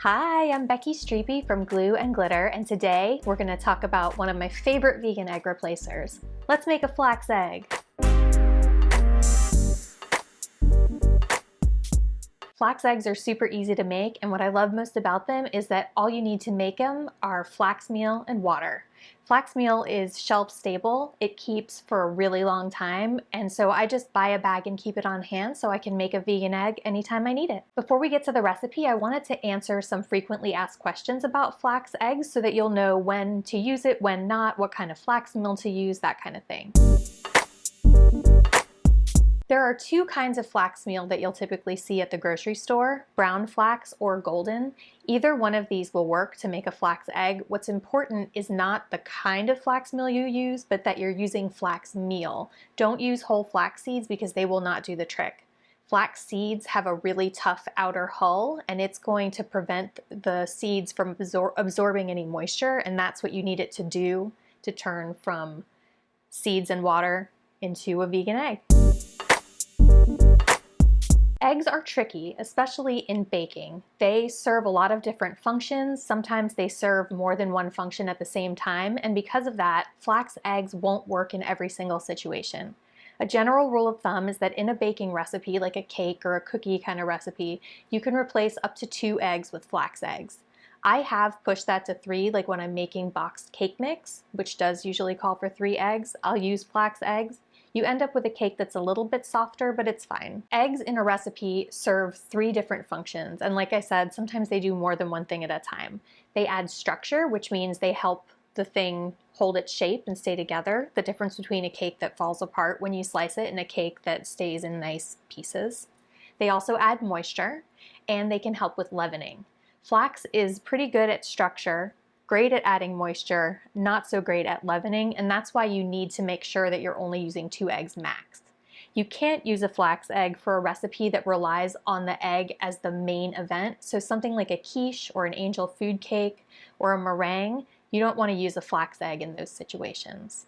Hi, I'm Becky Streepy from Glue and Glitter, and today we're going to talk about one of my favorite vegan egg replacers. Let's make a flax egg. Flax eggs are super easy to make, and what I love most about them is that all you need to make them are flax meal and water. Flax meal is shelf stable, it keeps for a really long time, and so I just buy a bag and keep it on hand so I can make a vegan egg anytime I need it. Before we get to the recipe, I wanted to answer some frequently asked questions about flax eggs so that you'll know when to use it, when not, what kind of flax meal to use, that kind of thing. There are two kinds of flax meal that you'll typically see at the grocery store, brown flax or golden. Either one of these will work to make a flax egg. What's important is not the kind of flax meal you use, but that you're using flax meal. Don't use whole flax seeds because they will not do the trick. Flax seeds have a really tough outer hull, and it's going to prevent the seeds from absorbing any moisture, and that's what you need it to do to turn from seeds and water into a vegan egg. Eggs are tricky, especially in baking. They serve a lot of different functions. Sometimes they serve more than one function at the same time, and because of that, flax eggs won't work in every single situation. A general rule of thumb is that in a baking recipe, like a cake or a cookie kind of recipe, you can replace up to 2 eggs with flax eggs. I have pushed that to 3, like when I'm making boxed cake mix, which does usually call for 3 eggs. I'll use flax eggs. You end up with a cake that's a little bit softer, but it's fine. Eggs in a recipe serve 3 different functions, and like I said, sometimes they do more than one thing at a time. They add structure, which means they help the thing hold its shape and stay together. The difference between a cake that falls apart when you slice it and a cake that stays in nice pieces. They also add moisture, and they can help with leavening. Flax is pretty good at structure, great at adding moisture, not so great at leavening, and that's why you need to make sure that you're only using 2 eggs max. You can't use a flax egg for a recipe that relies on the egg as the main event, so something like a quiche or an angel food cake or a meringue, you don't want to use a flax egg in those situations.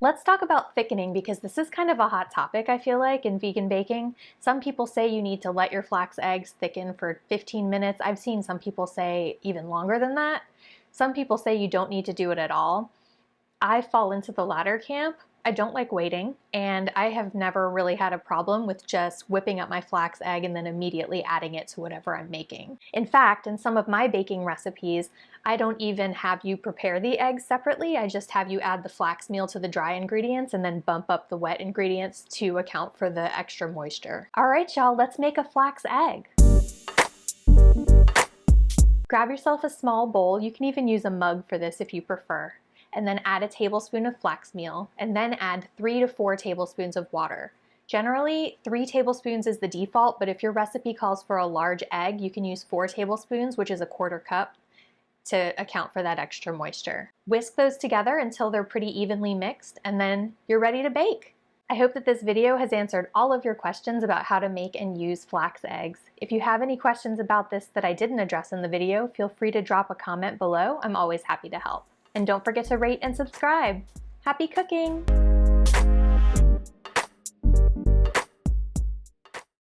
Let's talk about thickening because this is kind of a hot topic, I feel like, in vegan baking. Some people say you need to let your flax eggs thicken for 15 minutes. I've seen some people say even longer than that. Some people say you don't need to do it at all. I fall into the latter camp. I don't like waiting, and I have never really had a problem with just whipping up my flax egg and then immediately adding it to whatever I'm making. In fact, in some of my baking recipes, I don't even have you prepare the eggs separately. I just have you add the flax meal to the dry ingredients and then bump up the wet ingredients to account for the extra moisture. All right, y'all, let's make a flax egg. Grab yourself a small bowl. You can even use a mug for this if you prefer. And then add a tablespoon of flax meal, and then add 3 to 4 tablespoons of water. Generally, 3 tablespoons is the default, but if your recipe calls for a large egg, you can use 4 tablespoons, which is a 1/4 cup, to account for that extra moisture. Whisk those together until they're pretty evenly mixed, and then you're ready to bake. I hope that this video has answered all of your questions about how to make and use flax eggs. If you have any questions about this that I didn't address in the video, feel free to drop a comment below. I'm always happy to help. And don't forget to rate and subscribe. Happy cooking!